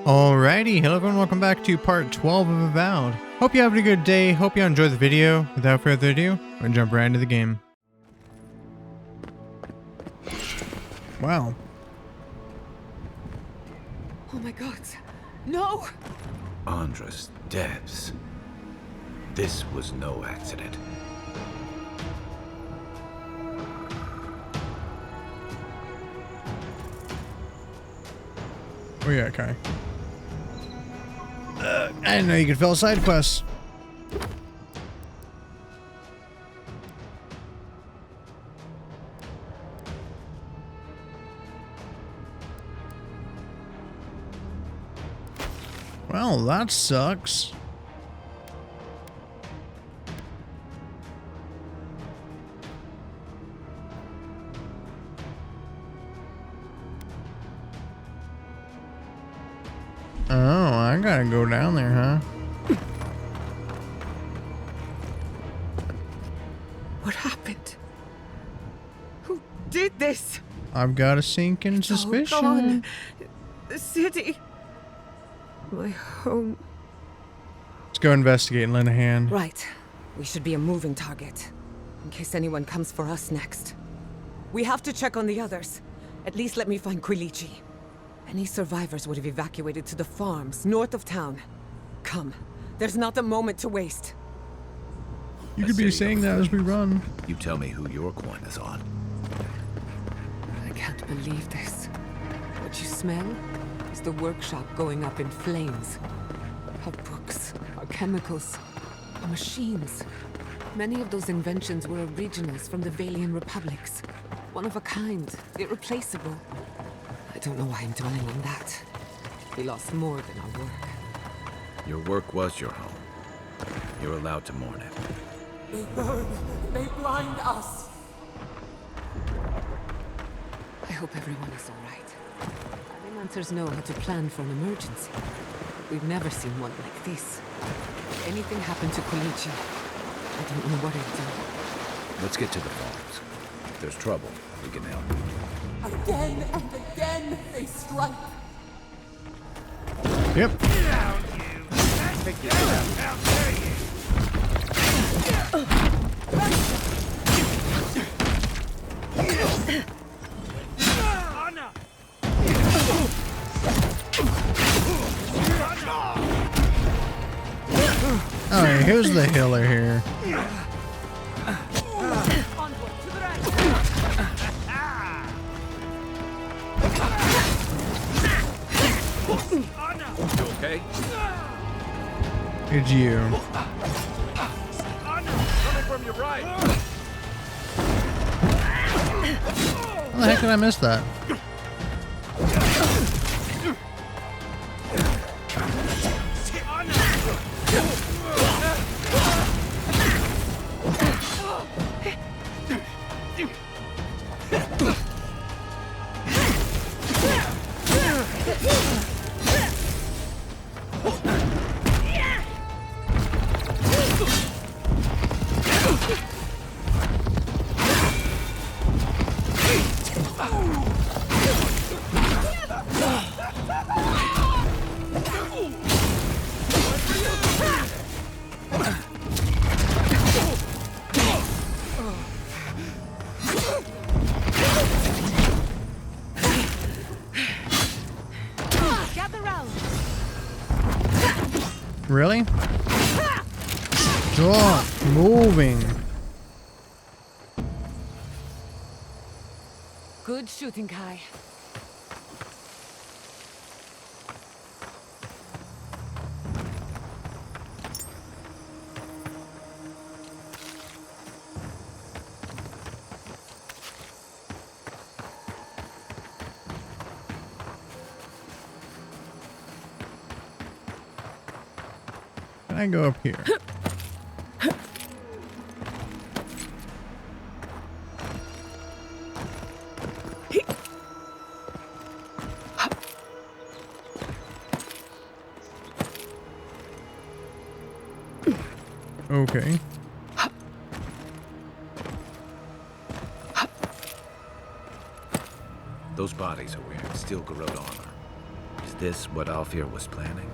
Alrighty, hello everyone, welcome back to part 12 of Avowed. Hope you're having a good day, hope you enjoyed the video. Without further ado, we're gonna jump right into the game. Wow. Oh my god, no! Andres Debs. This was no accident. Oh yeah, Kai. I didn't know you could fill side quests. Well, that sucks. Oh, I gotta go down there, huh? What happened? Who did this? I've got a sinking It's all suspicion. gone. The city. My home. Let's go investigate and lend a hand. Right. We should be a moving target. In case anyone comes for us next. We have to check on the others. At least let me find Quilici. Any survivors would have evacuated to the farms north of town. Come. There's not a moment to waste. You could be saying that as we run. You tell me who your coin is on. I can't believe this. What you smell is the workshop going up in flames. Our books, our chemicals, our machines. Many of those inventions were originals from the Valian republics. One of a kind, irreplaceable. I don't know why I'm dwelling on that. We lost more than our work. Your work was your home. You're allowed to mourn it. They burn. They blind us. I hope everyone is all right. Freelancers know how to plan for an emergency. We've never seen one like this. If anything happened to Quilici, I don't know what I'd do. Let's get to the farms. If there's trouble, we can help. Again and again they strike. Yep. Alright, who's the healer here? You okay? It's you. Coming from your right. How the heck did I miss that? Really? Stop moving. Good shooting, Kai. Can I go up here? Okay. Those bodies are wearing steel corrode armor. Is this what Alfir was planning?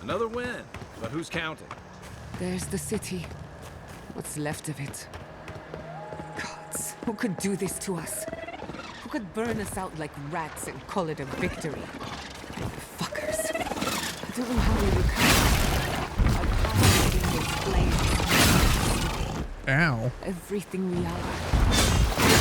Another win, but who's counting? There's the city. What's left of it. Gods, who could do this to us? Who could burn us out like rats and call it a victory? Fuckers. I don't know how we recover. Our power in those flames. Ow. Everything we are.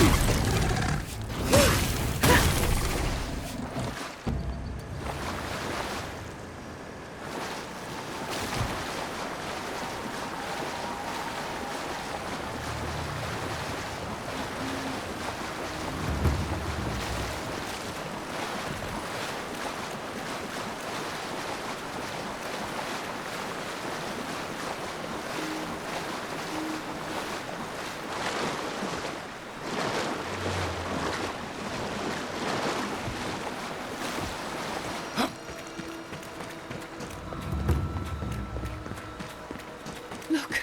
Look,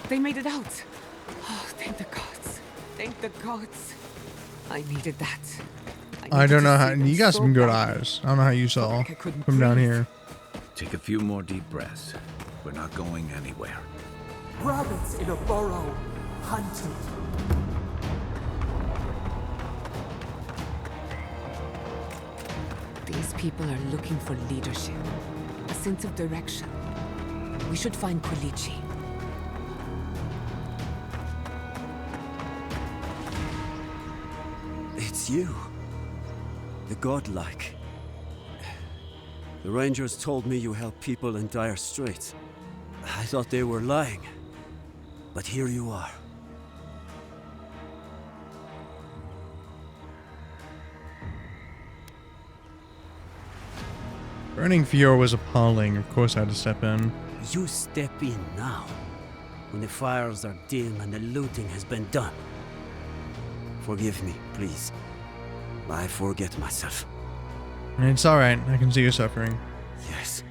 they made it out. Oh, thank the gods. Thank the gods. I needed that. I don't know how. needed to see You got them some so good badly. eyes. I don't know how you saw Like I couldn't from down breathe. here. Take a few more deep breaths. We're not going anywhere. Rabbits in a burrow, hunted. These people are looking for leadership, a sense of direction. We should find Kulichi. It's you. The godlike. The Rangers told me you help people in dire straits. I thought they were lying. But here you are. Burning Fjord was appalling. Of course I had to step in. You step in now, when the fires are dim and the looting has been done. Forgive me, please. I forget myself. And it's alright. I can see you suffering. Yes.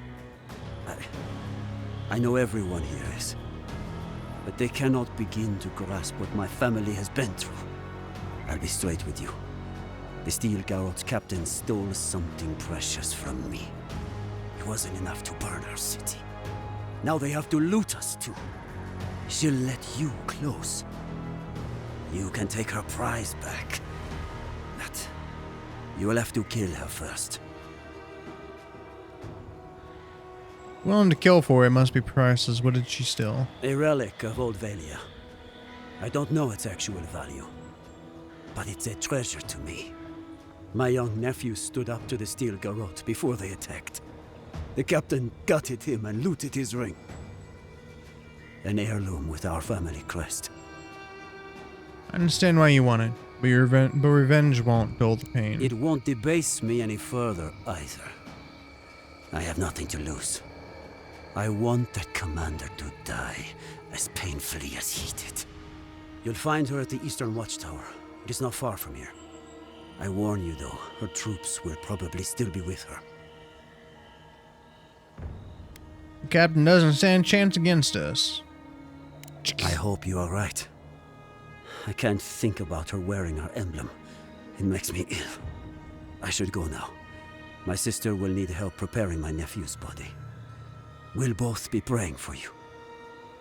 I know everyone here is. But they cannot begin to grasp what my family has been through. I'll be straight with you. The Steel Garrot's captain stole something precious from me. It wasn't enough to burn our city. Now they have to loot us too. She'll let you close. You can take her prize back. But you will have to kill her first. Willing to kill for it must be priceless. What did she steal? A relic of Old Valia. I don't know its actual value, but it's a treasure to me. My young nephew stood up to the Steel Garrote before they attacked. The captain gutted him and looted his ring. An heirloom with our family crest. I understand why you want it, but revenge won't dull the pain. It won't debase me any further either. I have nothing to lose. I want that commander to die as painfully as he did. You'll find her at the Eastern Watchtower. It is not far from here. I warn you though, her troops will probably still be with her. The captain doesn't stand a chance against us. I hope you are right. I can't think about her wearing her emblem. It makes me ill. I should go now. My sister will need help preparing my nephew's body. We'll both be praying for you.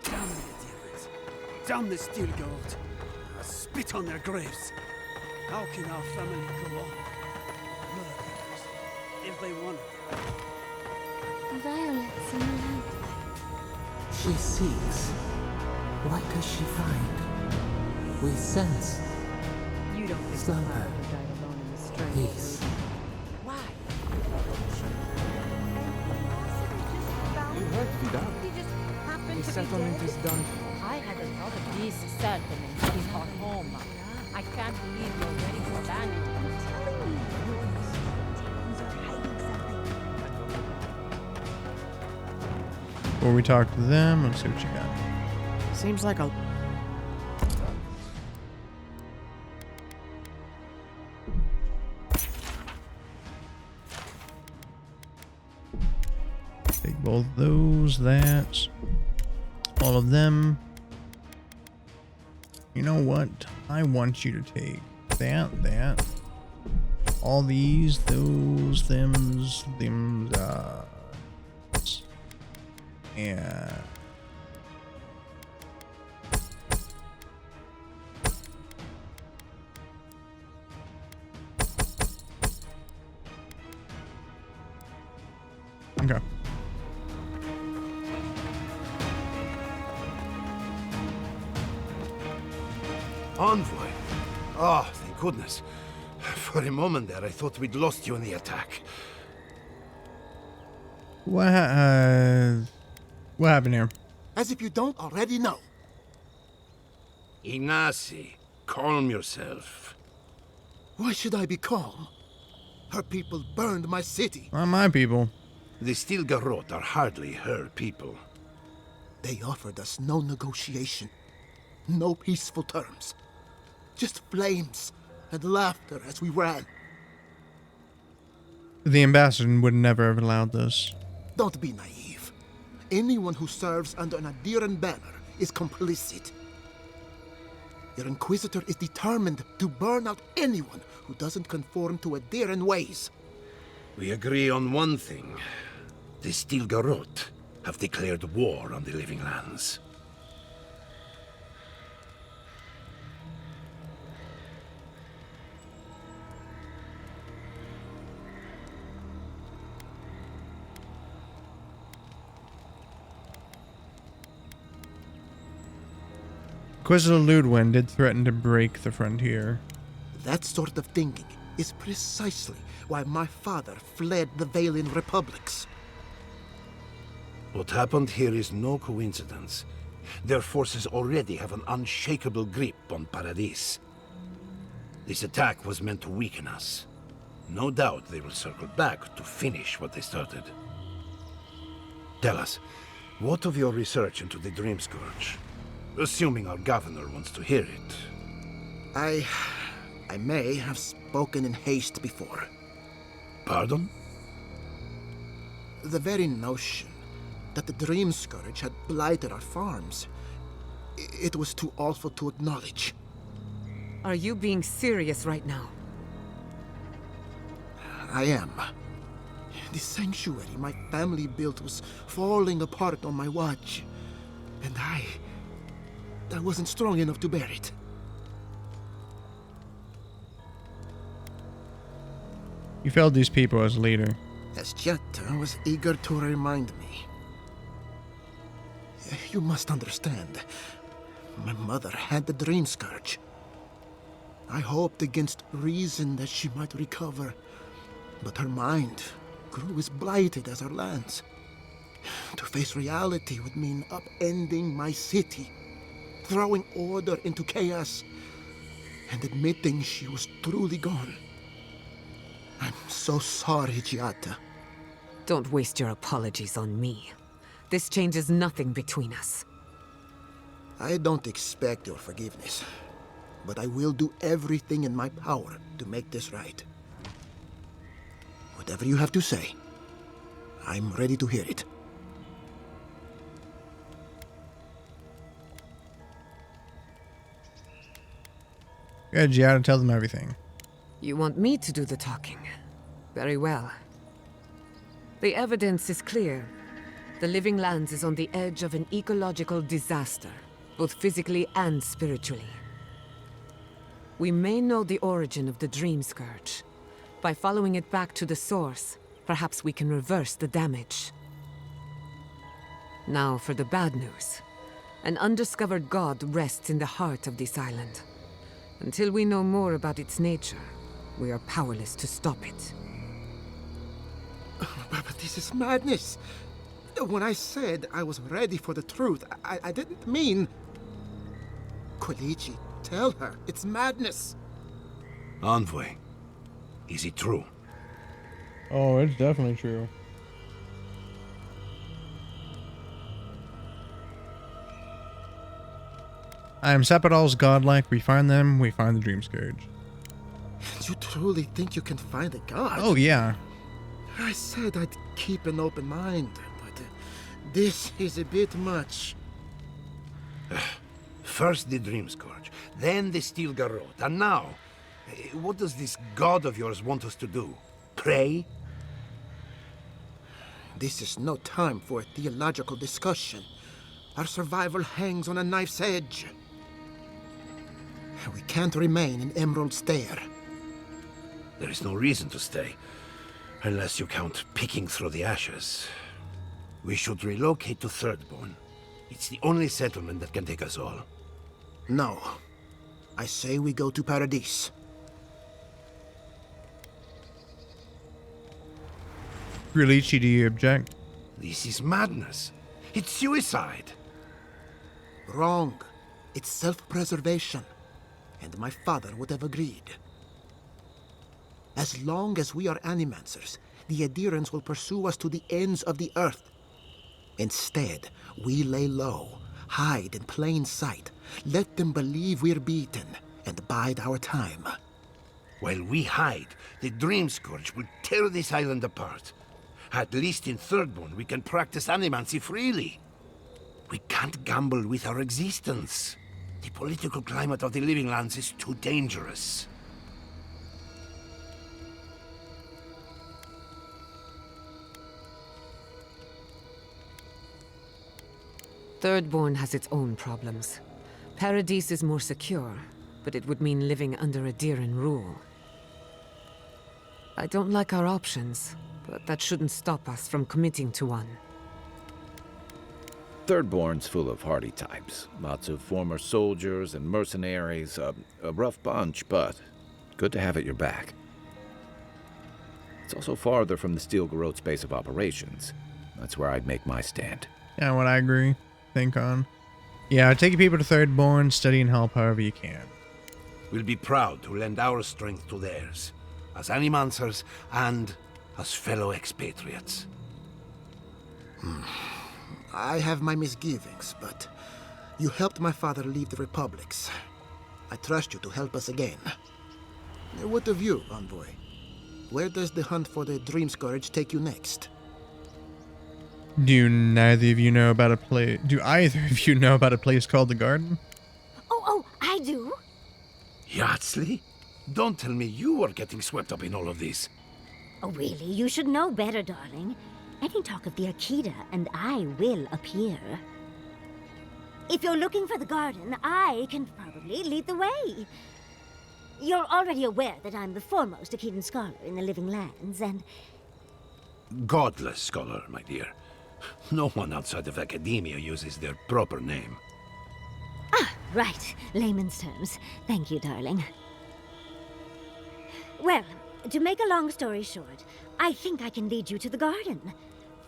Damn the Adherents. Damn the Steel Garrote. I spit on their graves. How can our family go on? Murderers, if they want it. Violets in the night. She seeks. What does she find? We sense You don't think slumber, Father died alone in the street? peace. Why? You heard Vidal. He just happened The to settlement be is dead. done. I hadn't thought of this settlement. He's not home. I can't believe you're ready to abandon him. I'm telling you, these are hiding something. Before we talk to them, let's see what you got. Seems like a... Take both those, that, all of them. You know what? I want you to take that, all these, those, thems, and okay. Envoy? Oh, thank goodness. For a moment there, I thought we'd lost you in the attack. What happened here? As if you don't already know. Ignacy, calm yourself. Why should I be calm? Her people burned my city. Not my people. The Stilgarrot are hardly her people. They offered us no negotiation, no peaceful terms. Just flames and laughter as we ran. The ambassador would never have allowed this. Don't be naive. Anyone who serves under an Adiran banner is complicit. Your Inquisitor is determined to burn out anyone who doesn't conform to Adiran ways. We agree on one thing. The Stilgarrot have declared war on the Living Lands. Inquisitor Ludwin did threaten to break the frontier. That sort of thinking is precisely why my father fled the Valian republics. What happened here is no coincidence. Their forces already have an unshakable grip on Paradis. This attack was meant to weaken us. No doubt they will circle back to finish what they started. Tell us, what of your research into the Dream Scourge? Assuming our governor wants to hear it. I may have spoken in haste before. Pardon? The very notion that the Dream Scourge had blighted our farms, it was too awful to acknowledge. Are you being serious right now? I am. The sanctuary my family built was falling apart on my watch. And I wasn't strong enough to bear it. You failed these people as leader. As Jetta was eager to remind me. You must understand. My mother had the Dream Scourge. I hoped against reason that she might recover. But her mind grew as blighted as her lands. To face reality would mean upending my city, throwing order into chaos, and admitting she was truly gone. I'm so sorry, Giada. Don't waste your apologies on me. This changes nothing between us. I don't expect your forgiveness, but I will do everything in my power to make this right. Whatever you have to say, I'm ready to hear it. Yeah, Giada, tell them everything. You want me to do the talking? Very well. The evidence is clear. The Living Lands is on the edge of an ecological disaster, both physically and spiritually. We may know the origin of the Dream Scourge. By following it back to the source, perhaps we can reverse the damage. Now for the bad news. An undiscovered god rests in the heart of this island. Until we know more about its nature, we are powerless to stop it. But this is madness. When I said I was ready for the truth, I didn't mean... Koichi, tell her, it's madness. Envoy, is it true? Oh, it's definitely true. I am Sepidal's godlike. We find them, we find the Dream Scourge. You truly think you can find a god? Oh, yeah. I said I'd keep an open mind, but this is a bit much. First the Dream Scourge, then the Steel Garrote, and now, what does this god of yours want us to do? Pray? This is no time for a theological discussion. Our survival hangs on a knife's edge. We can't remain in Emerald Stair. There is no reason to stay, unless you count picking through the ashes. We should relocate to Thirdborn. It's the only settlement that can take us all. No. I say we go to Paradise. Grilichi, do you object? This is madness. It's suicide. Wrong. It's self-preservation. And my father would have agreed. As long as we are Animancers, the adherents will pursue us to the ends of the earth. Instead, we lay low, hide in plain sight, let them believe we're beaten, and bide our time. While we hide, the Dream Scourge will tear this island apart. At least in Thirdborn, we can practice animancy freely. We can't gamble with our existence. The political climate of the Living Lands is too dangerous. Thirdborn has its own problems. Paradise is more secure, but it would mean living under a Diran rule. I don't like our options, but that shouldn't stop us from committing to one. Thirdborn's full of hardy types. Lots of former soldiers and mercenaries. A rough bunch, but good to have at your back. It's also farther from the Steel Garrote's base of operations. That's where I'd make my stand. Yeah, what I agree. Think on. Yeah, take your people to Thirdborn, study and help however you can. We'll be proud to lend our strength to theirs, as Animancers and as fellow expatriates. I have my misgivings, but you helped my father leave the Republics. I trust you to help us again. What of you, Envoy? Where does the hunt for the Dream Scourge take you next? Do neither of you know about a place? Do either of you know about a place called the Garden? Oh, I do. Yardsley? Don't tell me you are getting swept up in all of this. Oh, really? You should know better, darling. Any talk of the Akita, and I will appear. If you're looking for the garden, I can probably lead the way. You're already aware that I'm the foremost Akitan scholar in the Living Lands, and... Godless scholar, my dear. No one outside of academia uses their proper name. Ah, right. Layman's terms. Thank you, darling. Well, to make a long story short, I think I can lead you to the garden.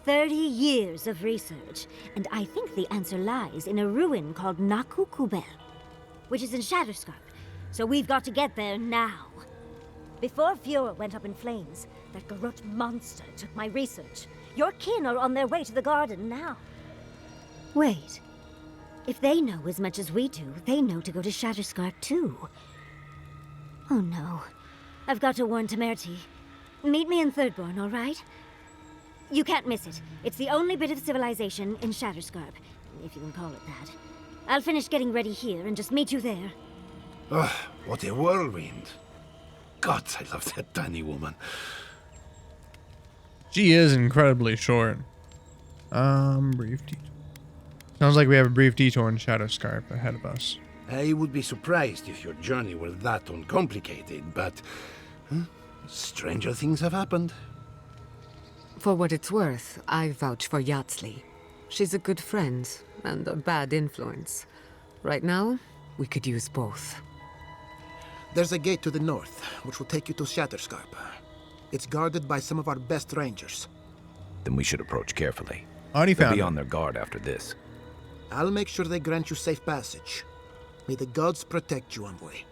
30 years of research, and I think the answer lies in a ruin called Naku Kubel, which is in Shatterscarp. So we've got to get there now. Before Fiora went up in flames, that Garrote monster took my research. Your kin are on their way to the garden now. Wait. If they know as much as we do, they know to go to Shatterscarp too. Oh no. I've got to warn Temerity. Meet me in Thirdborn, all right? You can't miss it. It's the only bit of civilization in Shatterscarp, if you can call it that. I'll finish getting ready here and just meet you there. Ugh, what a whirlwind. God, I love that tiny woman. She is incredibly short. Brief detour. Sounds like we have a brief detour in Shadowscarp ahead of us. I would be surprised if your journey were that uncomplicated, but... stranger things have happened. For what it's worth, I vouch for Yardsley. She's a good friend, and a bad influence. Right now, we could use both. There's a gate to the north, which will take you to Shatterscarp. It's guarded by some of our best rangers. Then we should approach carefully. Already They'll found be it. on their guard after this. I'll make sure they grant you safe passage. May the gods protect you, Envoy.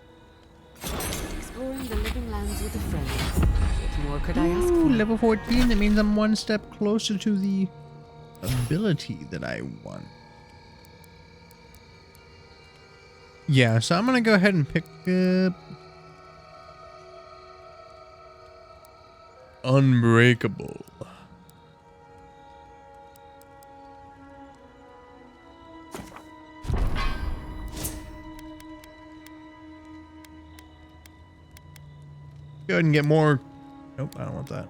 Exploring the Living Lands with a friend. What more could I ask for? Ooh, level 14. That means I'm one step closer to the ability that I want. Yeah, so I'm gonna go ahead and pick up Unbreakable. Go ahead and get more. Nope, I don't want that.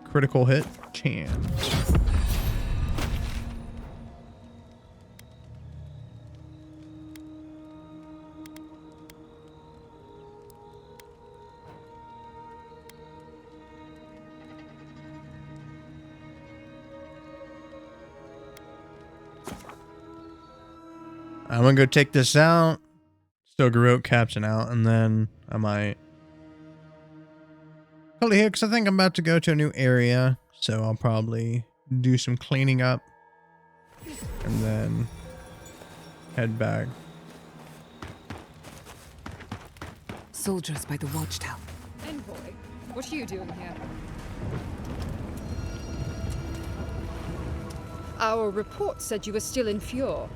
Critical hit chance. I'm gonna go take this out. Still Garrote Captain out, and then I might call it here because I think I'm about to go to a new area, so I'll probably do some cleaning up and then head back. Soldiers by the watchtower. Envoy, what are you doing here? Our report said you were still in Fjord.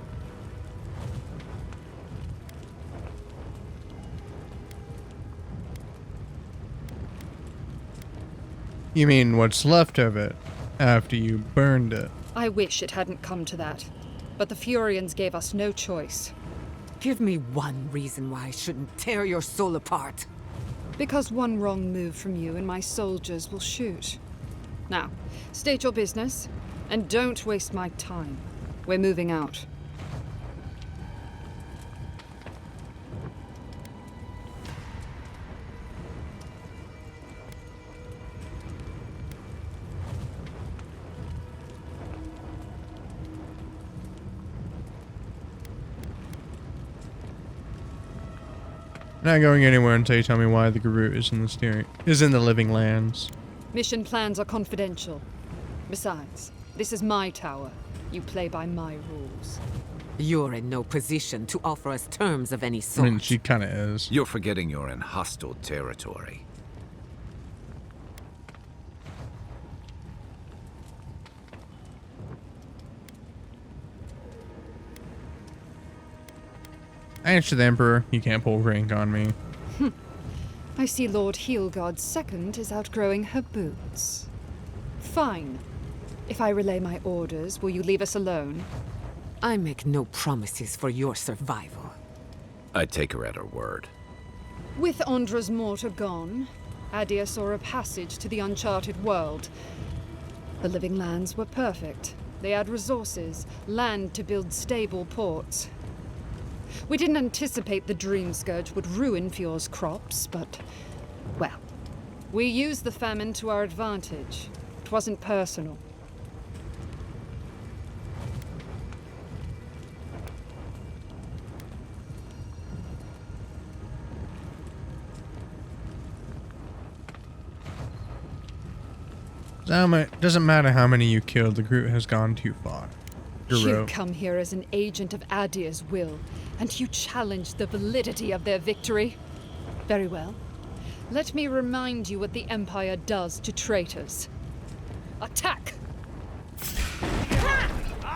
You mean what's left of it after you burned it? I wish it hadn't come to that, but the Furians gave us no choice. Give me one reason why I shouldn't tear your soul apart. Because one wrong move from you and my soldiers will shoot. Now, state your business, and don't waste my time. We're moving out. Not going anywhere until you tell me why the Garrote is in the living lands. Mission plans are confidential. Besides, this is my tower. You play by my rules. You're in no position to offer us terms of any I sort. mean, she kind of is. You're forgetting you're in hostile territory. Answer the Emperor. You can't pull rank on me. I see Lord Heelguard's II is outgrowing her boots. Fine. If I relay my orders, will you leave us alone? I make no promises for your survival. I take her at her word. With Andra's mortar gone, Adia saw a passage to the uncharted world. The living lands were perfect. They had resources, land to build stable ports. We didn't anticipate the Dream Scourge would ruin Fjord's crops, but, well, we used the famine to our advantage. It wasn't personal. Doesn't matter how many you killed, the Garrote has gone too far. You come here as an agent of Adia's will, and you challenge the validity of their victory. Very well. Let me remind you what the Empire does to traitors. Attack!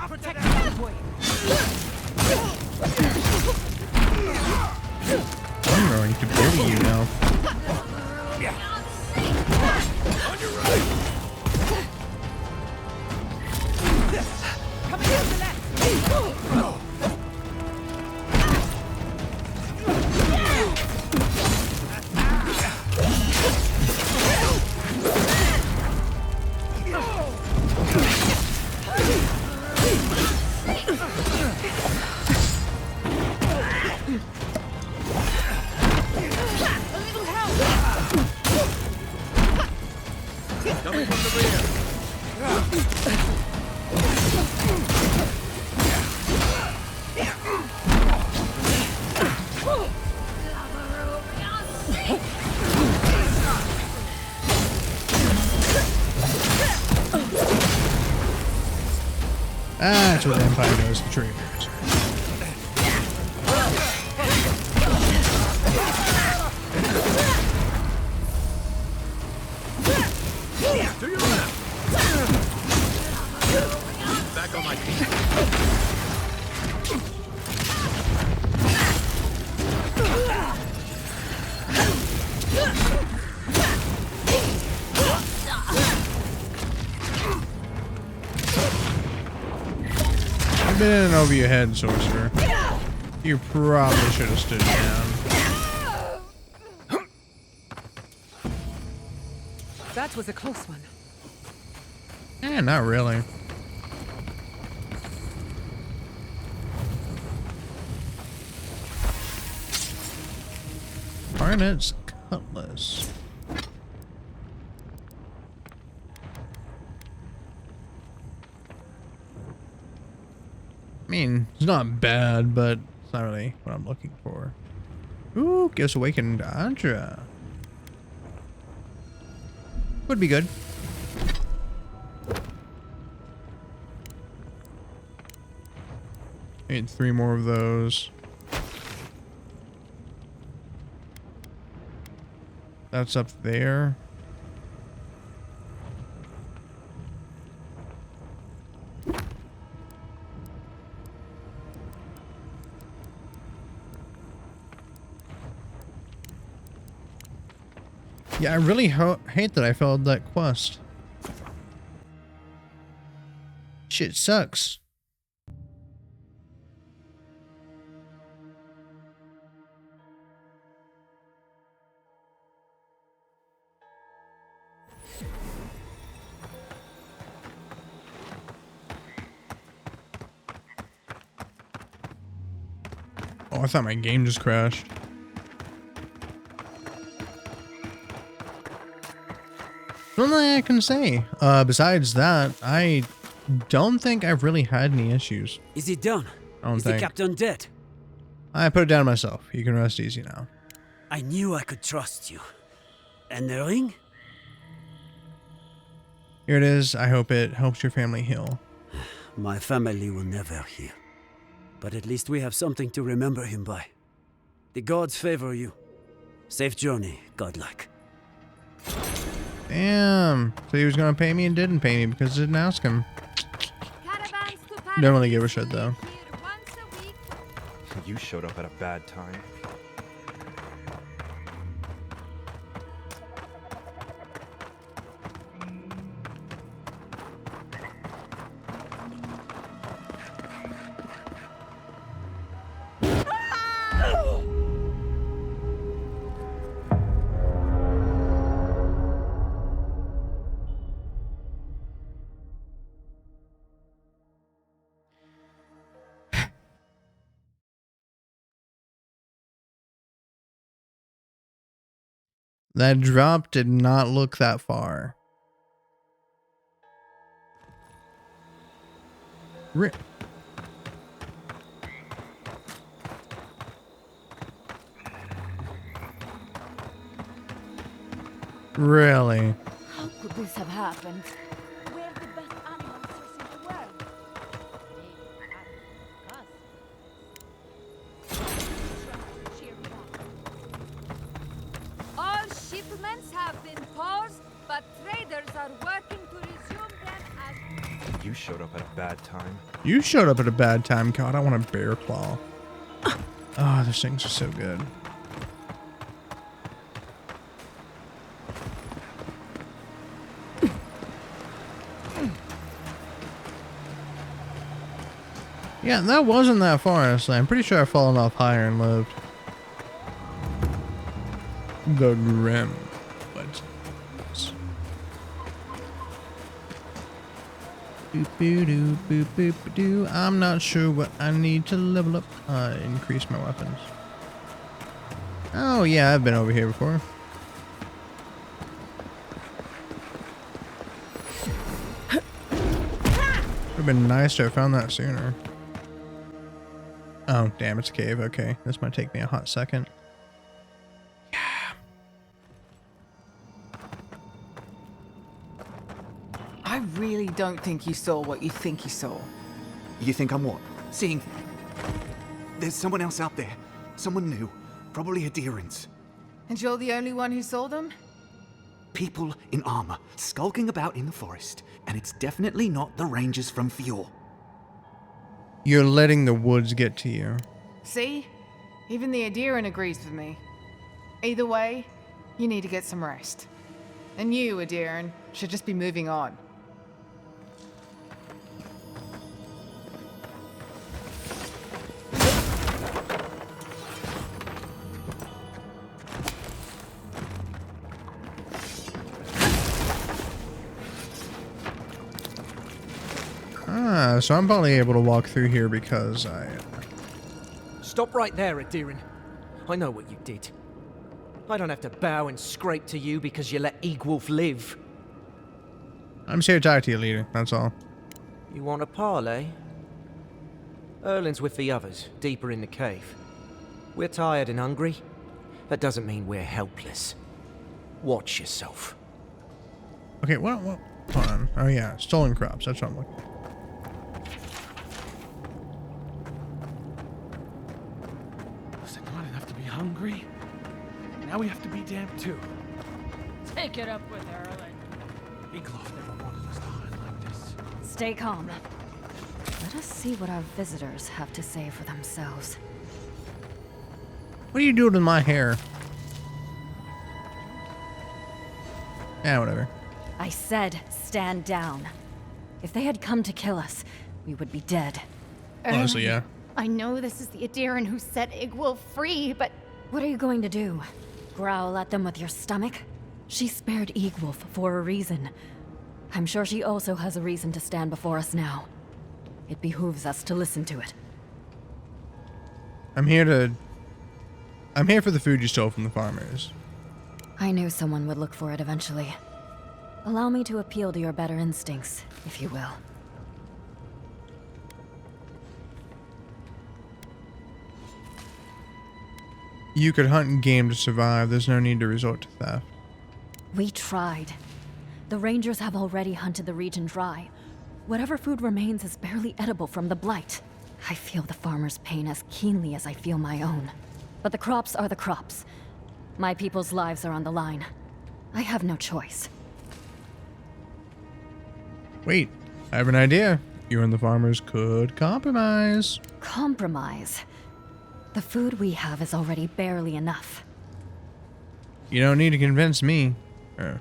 Protect the envoy. I'm going to bully you now. On your right. Coming in the left. Coming from the rear. That's what the Empire does to traitors. To your left. Back on my feet. I've been in over your head, sorcerer. You probably should have stood down. That was a close one. Eh, not really. Harnet's cutlass. I mean, it's not bad, but it's not really what I'm looking for. Ooh, Ghost Awakened Andra. Would be good. Need 3 more of those. That's up there. Yeah, I really hate that I failed that quest. Shit sucks. Oh, I thought my game just crashed. Nothing I can say. Besides that, I don't think I've really had any issues. Is it done? I don't Is think. the captain dead? I put it down myself. You can rest easy now. I knew I could trust you. And the ring? Here it is. I hope it helps your family heal. My family will never heal. But at least we have something to remember him by. The gods favor you. Safe journey, godlike. Damn. So he was gonna pay me and didn't pay me because I didn't ask him. Don't really give a shit though. You showed up at a bad time. That drop did not look that far. Really? How could this have happened? We're the best animal source in the world. All shipments have been paused, but traders are working to resume them as... You showed up at a bad time. You showed up at a bad time. God, I want a bear claw. Oh, those things are so good. Yeah, that wasn't that far, honestly. I'm pretty sure I've fallen off higher and lived. The Grim. What? Boop boo doo boop boop doo. I'm not sure what I need to level up. Increase my weapons. Oh yeah, I've been over here before. Would've been nice to have found that sooner. Oh damn, it's a cave. Okay, this might take me a hot second. I really don't think you saw what you think you saw. You think I'm what? Seeing... There's someone else out there. Someone new. Probably adherents. And you're the only one who saw them? People in armor, skulking about in the forest. And it's definitely not the rangers from Fjord. You're letting the woods get to you. See? Even the adherent agrees with me. Either way, you need to get some rest. And you, adherent, should just be moving on. so I'm probably able to walk through here because I... Stop right there, Adiran. I know what you did. I don't have to bow and scrape to you because you let Eagwolf live. I'm just here to talk to you, leader. That's all. You want a parley? Erlin's with the others, deeper in the cave. We're tired and hungry. That doesn't mean we're helpless. Watch yourself. Okay, what? Hold on. Oh yeah, stolen crops. That's what I'm looking for. Was it not enough to be hungry? Now we have to be damned too. Take it up with Erlen. Eagloff never wanted us to hunt like this. Stay calm. Let us see what our visitors have to say for themselves. What are you doing with my hair? Yeah, whatever. I said stand down. If they had come to kill us, we would be dead. Honestly, yeah. I know this is the Adiran who set Igwolf free, but... What are you going to do? Growl at them with your stomach? She spared Igwolf for a reason. I'm sure she also has a reason to stand before us now. It behooves us to listen to it. I'm here for the food you stole from the farmers. I knew someone would look for it eventually. Allow me to appeal to your better instincts, if you will. You could hunt and game to survive. There's no need to resort to theft. We tried. The rangers have already hunted the region dry. Whatever food remains is barely edible from the blight. I feel the farmers' pain as keenly as I feel my own. But the crops are the crops. My people's lives are on the line. I have no choice. Wait, I have an idea. You and the farmers could compromise. Compromise? The food we have is already barely enough. You don't need to convince me. Yeah,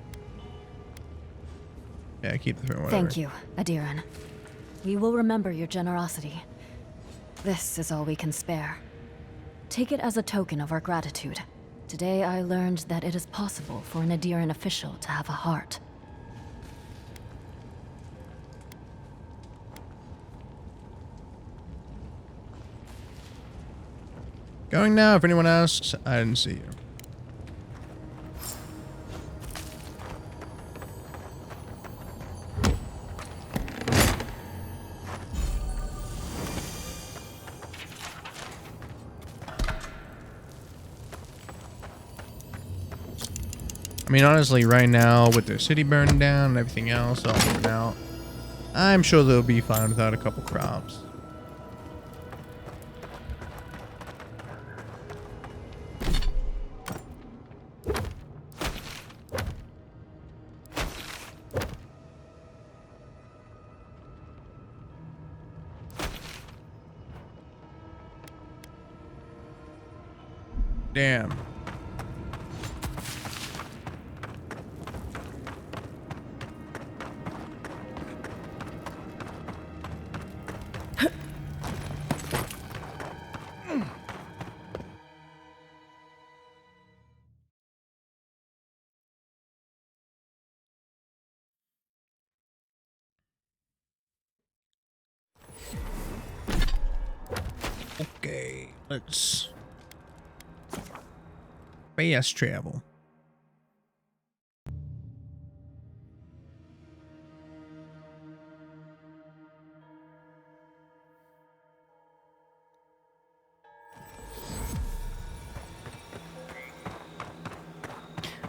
keep the food, whatever. Thank you, Adiran. We will remember your generosity. This is all we can spare. Take it as a token of our gratitude. Today I learned that it is possible for an Adiran official to have a heart. Going now, if anyone asks. I didn't see you. I mean, honestly, right now, with their city burning down and everything else all moving out, I'm sure they'll be fine without a couple crops. Damn. Okay, let's fast travel.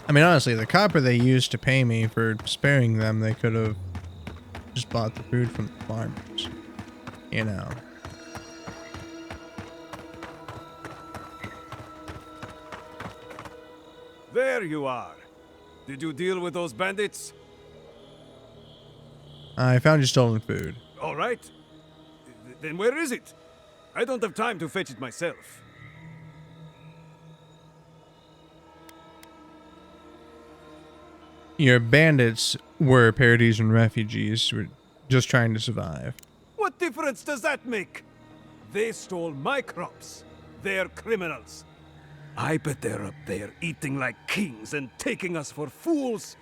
I mean, honestly, the copper they used to pay me for sparing them, they could have just bought the food from the farmers. You know. There you are. Did you deal with those bandits? I found your stolen food. All right. Then where is it? I don't have time to fetch it myself. Your bandits were Paradisian refugees who were just trying to survive. What difference does that make? They stole my crops. They're criminals. I bet they're up there eating like kings and taking us for fools.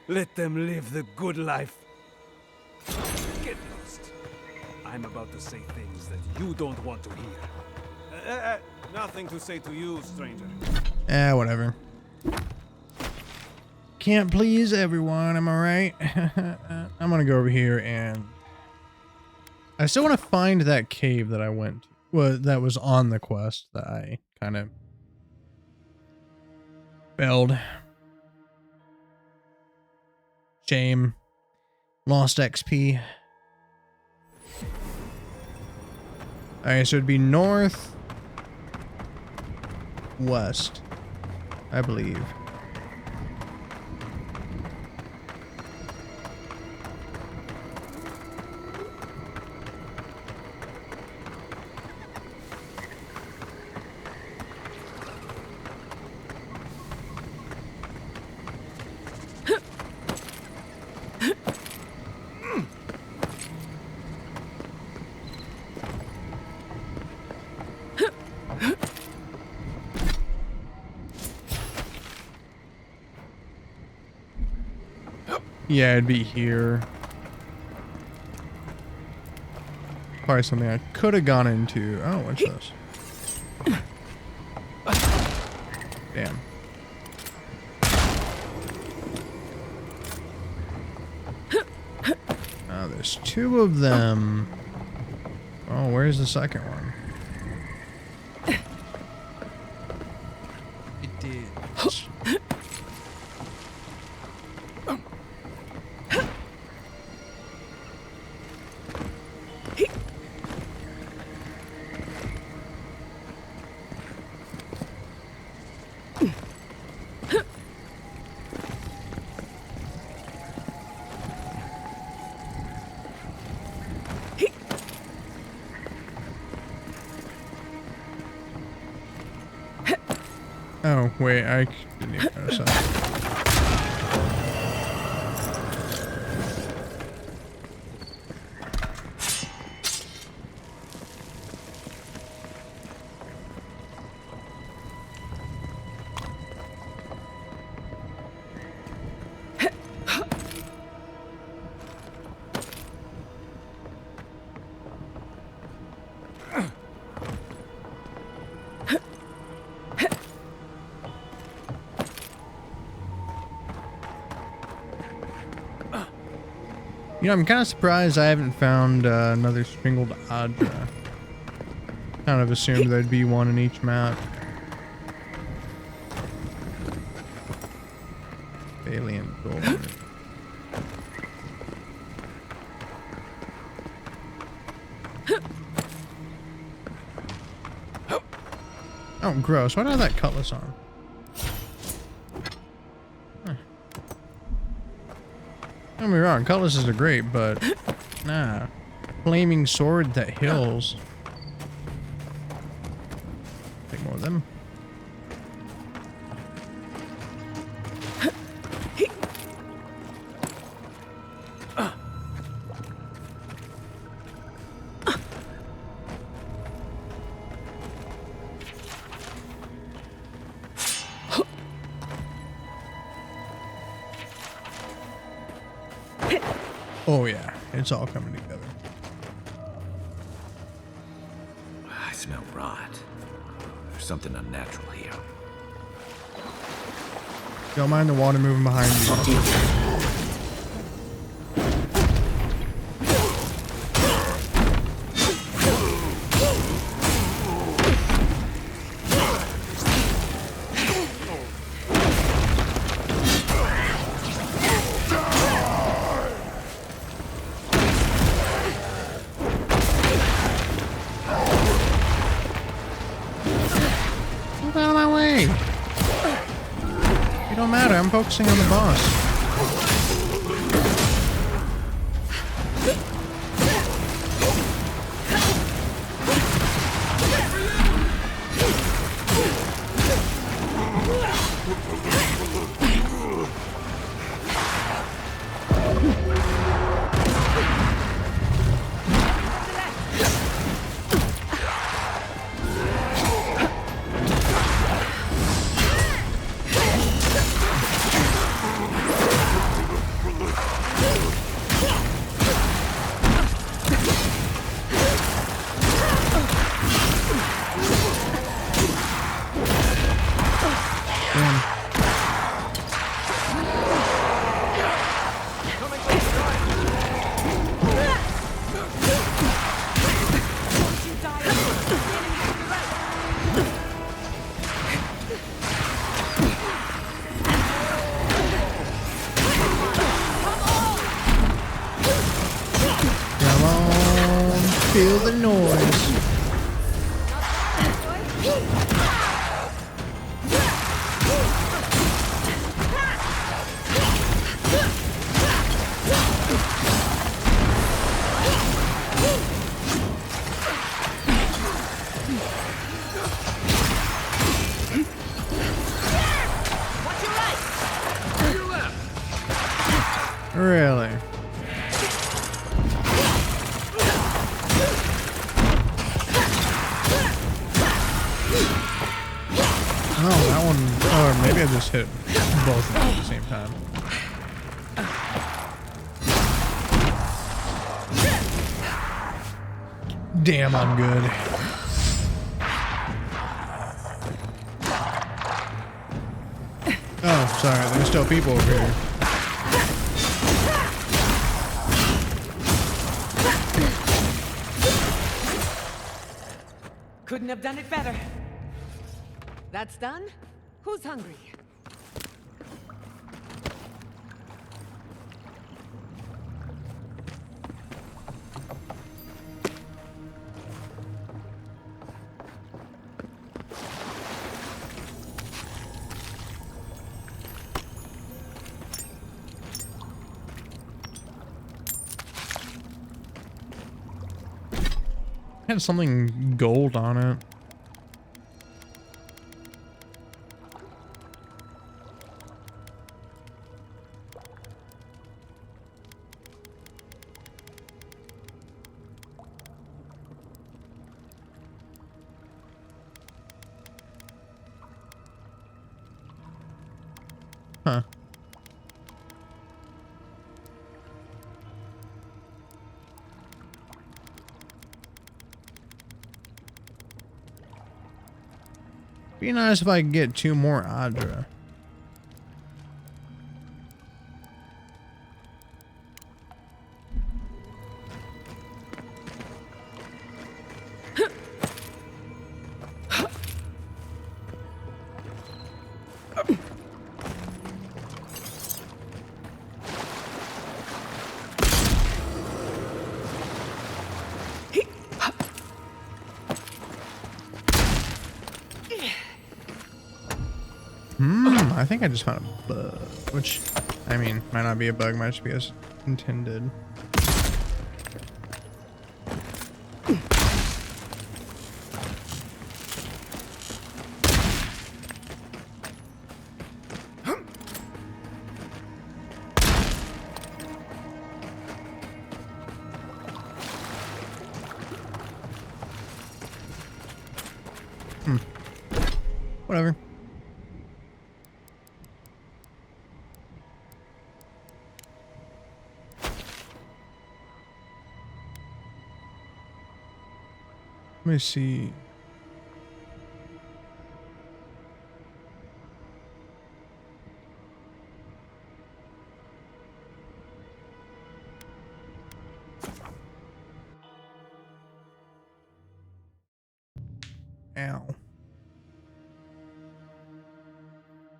Let them live the good life. Get lost. I'm about to say things that you don't want to hear. Nothing to say to you, stranger. Whatever. Can't please everyone, am I right? I'm gonna go over here and... I still want to find that cave that I went to. Well, that was on the quest that I kind of failed. Shame. Lost XP. Alright, so it'd be north, west, I believe. Yeah, it'd be here. Probably something I could have gone into. Oh, what's this? Damn. Oh, there's two of them. Oh, where's the second one? It is. Oh, wait, I didn't even notice that. You know, I'm kind of surprised I haven't found another Stringled Adra. Kind of assumed there'd be one in each map. Alien gold. Oh, gross. Why do I have that cutlass on? Don't get me wrong, cutlasses are great, but nah. Flaming sword that heals. Take more of them. Oh yeah, it's all coming together. I smell rot. There's something unnatural here. Don't mind the water moving behind you. I'm focusing on the boss. noise. Really? Oh, that one. Or maybe I just hit both of them at the same time. Damn, I'm good. Oh, sorry. There's still people over here. Couldn't have done it better. That's done? Who's hungry? Had something gold on it. Huh. Be nice if I could get 2 more Adra. I think I just found a bug, which, I mean, might not be a bug, might just be as intended. Whatever. Let me see. Ow.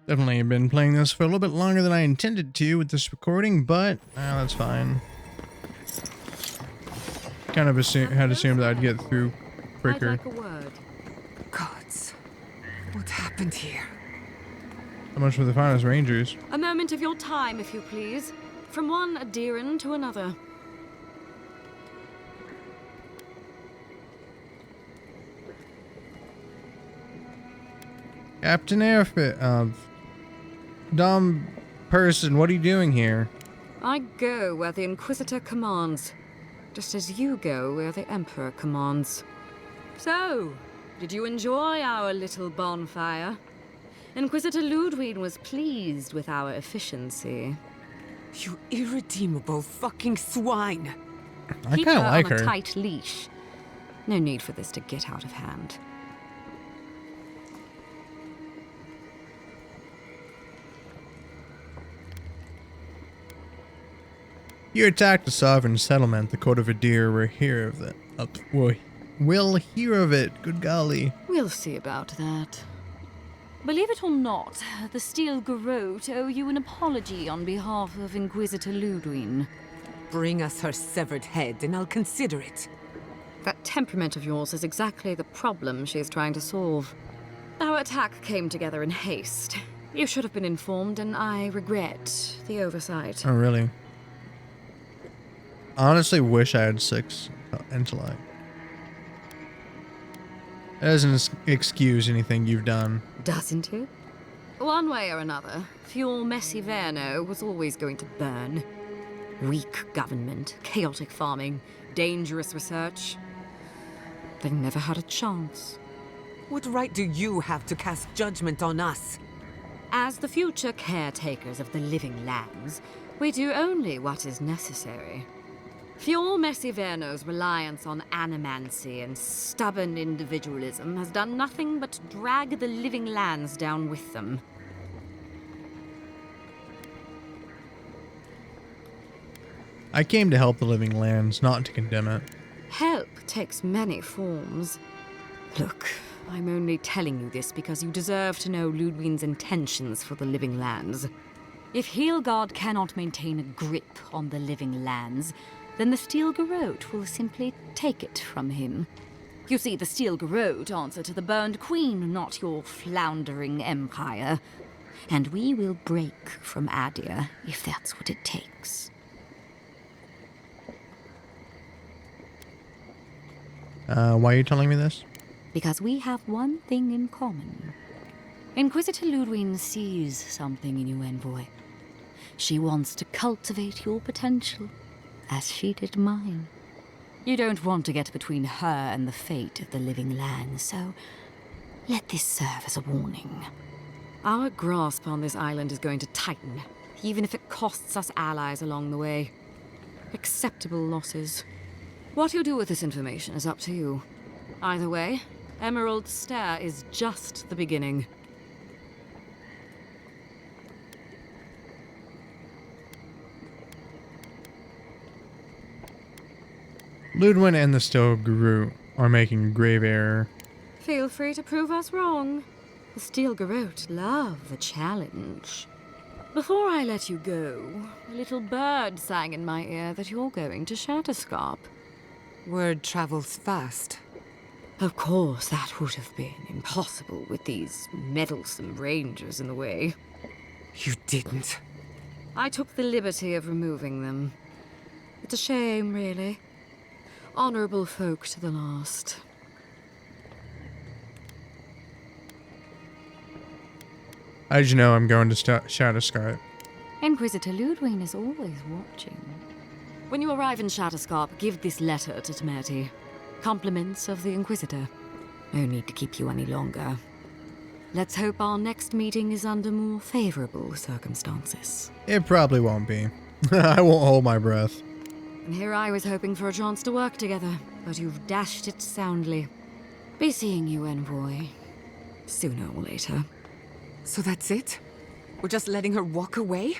Definitely been playing this for a little bit longer than I intended to with this recording, but that's fine. Kind of had assumed that I'd get through quicker. I'd like a word. Gods, what happened here? So much for the finest rangers. A moment of your time, if you please. From one Adiran to another. Captain Airfit dumb person, what are you doing here? I go where the Inquisitor commands, just as you go where the Emperor commands. So, did you enjoy our little bonfire? Inquisitor Ludwig was pleased with our efficiency. You irredeemable fucking swine! I kind of like her. Keep her on a tight leash. No need for this to get out of hand. You attacked a sovereign settlement. The Court of Adir will hear of it. We'll hear of it. Good golly. We'll see about that. Believe it or not, the Steel Garrote owe you an apology on behalf of Inquisitor Ludwig. Bring us her severed head and I'll consider it. That temperament of yours is exactly the problem she is trying to solve. Our attack came together in haste. You should have been informed, and I regret the oversight. Oh, really? I honestly wish I had 6 intellect. That doesn't excuse anything you've done. Doesn't it? One way or another, Fuel Messiverno was always going to burn. Weak government, chaotic farming, dangerous research. They never had a chance. What right do you have to cast judgment on us? As the future caretakers of the living lands, we do only what is necessary. Fuel Messiverno's reliance on animancy and stubborn individualism has done nothing but drag the living lands down with them. I came to help the living lands, not to condemn it. Help takes many forms. Look, I'm only telling you this because you deserve to know Ludwig's intentions for the living lands. If Heelgard cannot maintain a grip on the living lands, then the Steel Garrote will simply take it from him. You see, the Steel Garrote answer to the Burned Queen, not your floundering empire. And we will break from Adir if that's what it takes. Why are you telling me this? Because we have one thing in common. Inquisitor Ludwig sees something in you, Envoy. She wants to cultivate your potential, as she did mine. You don't want to get between her and the fate of the living land, so let this serve as a warning. Our grasp on this island is going to tighten, even if it costs us allies along the way. Acceptable losses. What you do with this information is up to you. Either way, Emerald Stair is just the beginning. Ludwig and the Steel Garrote are making a grave error. Feel free to prove us wrong. The Steel Garrote love a challenge. Before I let you go, a little bird sang in my ear that you're going to Shatterscarp. Word travels fast. Of course, that would have been impossible with these meddlesome rangers in the way. You didn't. I took the liberty of removing them. It's a shame, really. Honorable folk to the last. How did you know I'm going to Shatterscarp? Inquisitor Ludwig is always watching. When you arrive in Shatterscarp, give this letter to Temerity. Compliments of the Inquisitor. No need to keep you any longer. Let's hope our next meeting is under more favorable circumstances. It probably won't be. I won't hold my breath. And here I was hoping for a chance to work together, but you've dashed it soundly. Be seeing you, Envoy. Sooner or later. So that's it? We're just letting her walk away?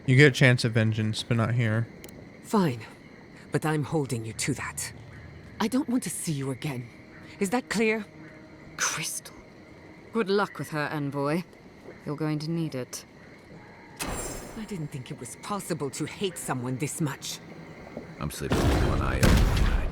You get a chance at vengeance, but not here. Fine. But I'm holding you to that. I don't want to see you again. Is that clear? Crystal. Good luck with her, Envoy. You're going to need it. I didn't think it was possible to hate someone this much. I'm sleeping with one eye open tonight.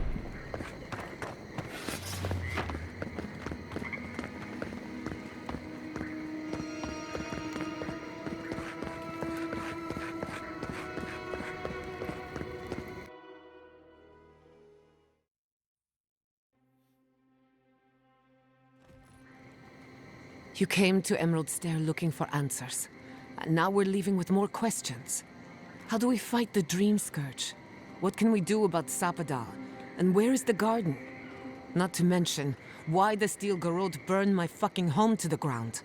You came to Emerald Stair looking for answers. And now we're leaving with more questions. How do we fight the Dream Scourge? What can we do about Sapadal? And where is the garden? Not to mention, why the Steel Garrote burned my fucking home to the ground.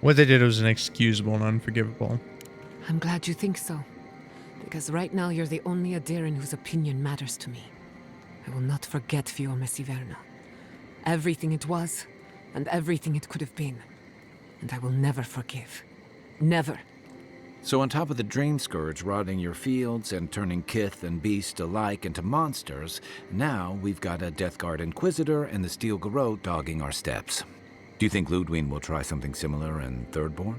What they did was inexcusable and unforgivable. I'm glad you think so. Because right now you're the only Adiran whose opinion matters to me. I will not forget Fio Messiverna. Everything it was, and everything it could have been. And I will never forgive. Never. So on top of the Dream Scourge rotting your fields and turning kith and beast alike into monsters, now we've got a Death Guard Inquisitor and the Steel Garrote dogging our steps. Do you think Ludwig will try something similar in Thirdborn?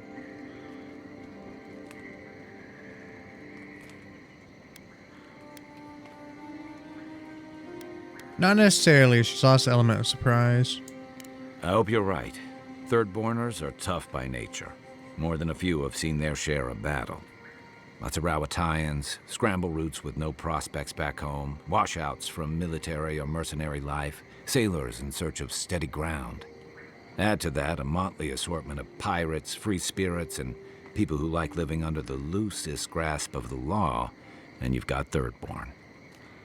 Not necessarily. She's lost the element of surprise. I hope you're right. Thirdborners are tough by nature. More than a few have seen their share of battle. Lots of Rawatayans, scramble routes with no prospects back home, washouts from military or mercenary life, sailors in search of steady ground. Add to that a motley assortment of pirates, free spirits, and people who like living under the loosest grasp of the law, and you've got Thirdborn.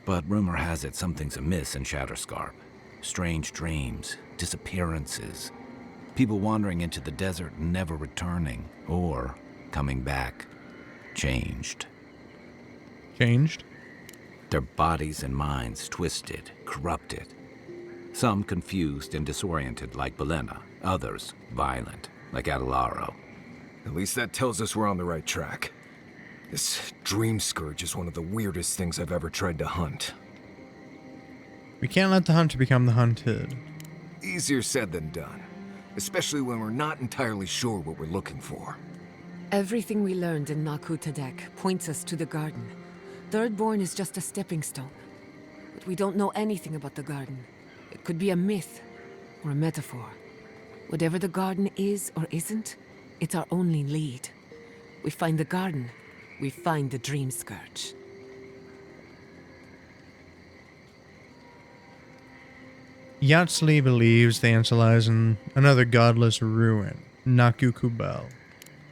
But rumor has it something's amiss in Shatterscarp. Strange dreams, disappearances, people wandering into the desert and never returning, or coming back changed. Changed? Their bodies and minds twisted, corrupted. Some confused and disoriented like Belena, others violent like Adelaro. At least that tells us we're on the right track. This Dream Scourge is one of the weirdest things I've ever tried to hunt. We can't let the hunter become the hunted. Easier said than done, especially when we're not entirely sure what we're looking for. Everything we learned in Naku Tadek points us to the garden. Thirdborn is just a stepping stone. But we don't know anything about the garden. It could be a myth or a metaphor. Whatever the garden is or isn't, it's our only lead. We find the garden, we find the Dream Scourge. Yatsli believes the answer lies in another godless ruin, Naku Kubel.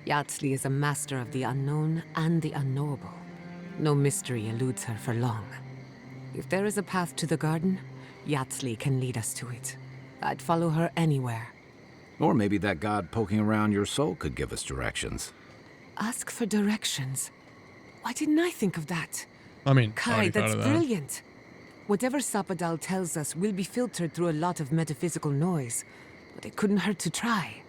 Yatsli is a master of the unknown and the unknowable. No mystery eludes her for long. If there is a path to the garden, Yatsli can lead us to it. I'd follow her anywhere. Or maybe that god poking around your soul could give us directions. Ask for directions. Why didn't I think of that? I mean, Kai, that's brilliant. Whatever Sapadal tells us will be filtered through a lot of metaphysical noise, but it couldn't hurt to try.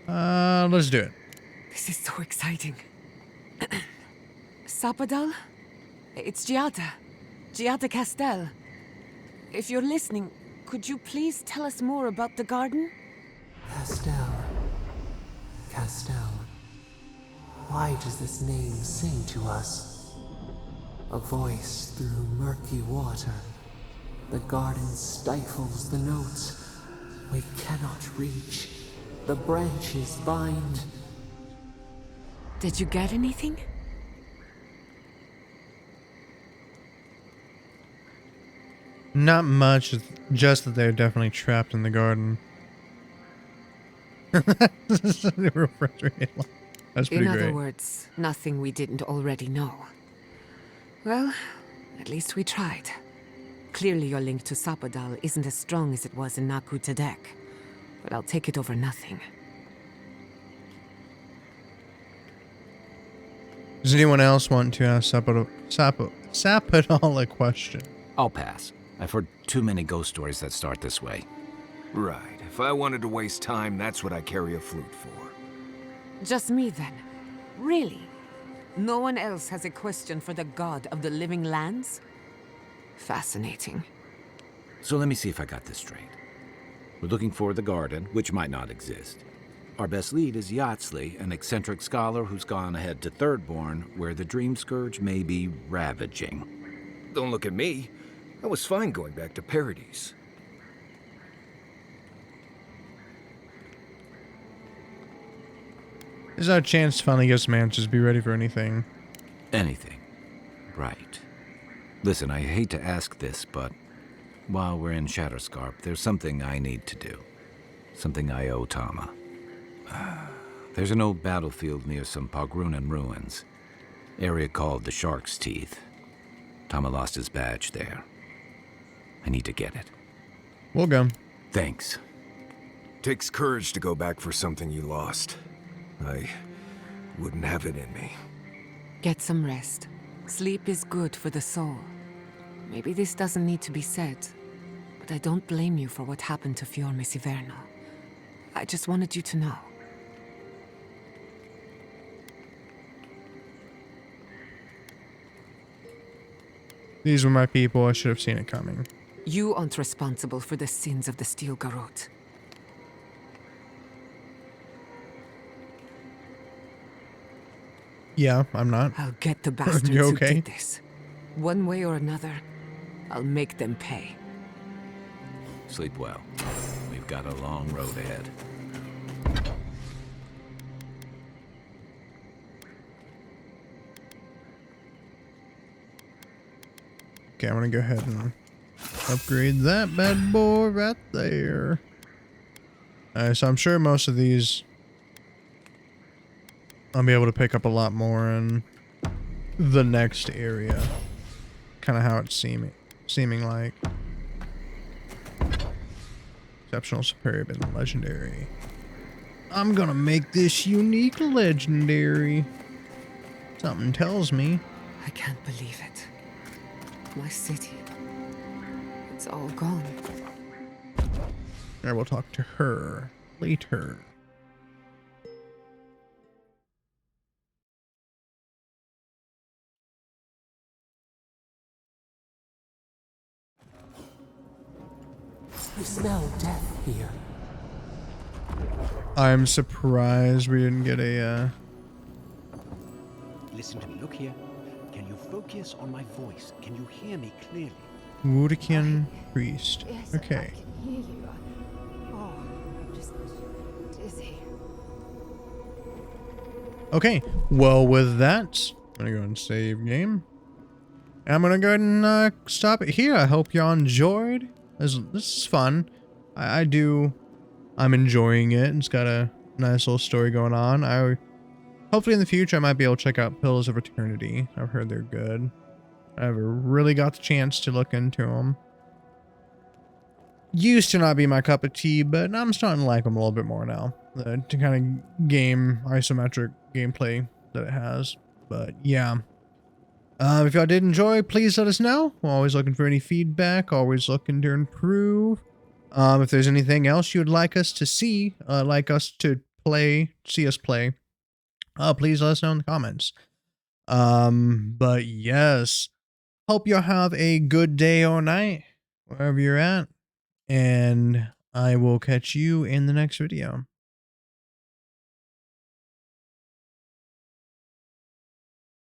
Let's do it. This is so exciting. Sapadal? It's Giada. Giada Castel. If you're listening, could you please tell us more about the garden? Castel. Castel. Why does this name sing to us? A voice through murky water. The garden stifles the notes. We cannot reach. The branches bind. Did you get anything? Not much, just that they're definitely trapped in the garden. Real frustrating. That's pretty In great. other words, nothing we didn't already know. Well, at least we tried. Clearly your link to Sapadal isn't as strong as it was in Naku Tadek, but I'll take it over nothing. Does anyone else want to ask Sapadal a question? I'll pass. I've heard too many ghost stories that start this way. Right. If I wanted to waste time, that's what I carry a flute for. Just me then? Really? No one else has a question for the god of the living lands? Fascinating. So let me see if I got this straight. We're looking for the garden, which might not exist. Our best lead is Yatsli, an eccentric scholar who's gone ahead to Thirdborn, where the Dream Scourge may be ravaging. Don't look at me. I was fine going back to Paradise. This is our chance to finally get some answers. Be ready for anything. Anything. Right. Listen, I hate to ask this, but while we're in Shatterscarp, there's something I need to do. Something I owe Tama. There's an old battlefield near some Pogrunan ruins. Area called the Shark's Teeth. Tama lost his badge there. I need to get it. We'll go. Thanks. Takes courage to go back for something you lost. I wouldn't have it in me. Get some rest. Sleep is good for the soul. Maybe this doesn't need to be said, but I don't blame you for what happened to Fiorme Siverno. I just wanted you to know. These were my people. I should have seen it coming. You aren't responsible for the sins of the Steel Garrote. Yeah, I'm not. I'll get the bastards You who okay? did this. One way or another, I'll make them pay. Sleep well. We've got a long road ahead. Okay, I'm gonna go ahead and upgrade that bad boy right there. Alright, so I'm sure most of these I'll be able to pick up a lot more in the next area. Kind of how it's seeming like. Exceptional, superior, and legendary. I'm gonna make this unique legendary. Something tells me. I can't believe it. My city. It's all gone. I will talk to her later. You smell death here. I'm surprised we didn't get a Listen to me. Look here. Can you focus on my voice? Can you hear me clearly? Wudikian priest. Okay. Hear you. Oh, I'm just dizzy. Okay. Well, with that, I'm gonna go and save game. I'm gonna go ahead and stop it here. I hope y'all enjoyed. This is fun. I'm enjoying it. It's got a nice little story going on. Hopefully in the future I might be able to check out Pillars of Eternity. I've heard they're good. I never really got the chance to look into them. Used to not be my cup of tea, but I'm starting to like them a little bit more now. The kind of isometric gameplay that it has. But yeah. If y'all did enjoy, please let us know. We're always looking for any feedback, always looking to improve. If there's anything else you would like us to see, see us play, please let us know in the comments. But yes, hope you have a good day or night, wherever you're at, and I will catch you in the next video.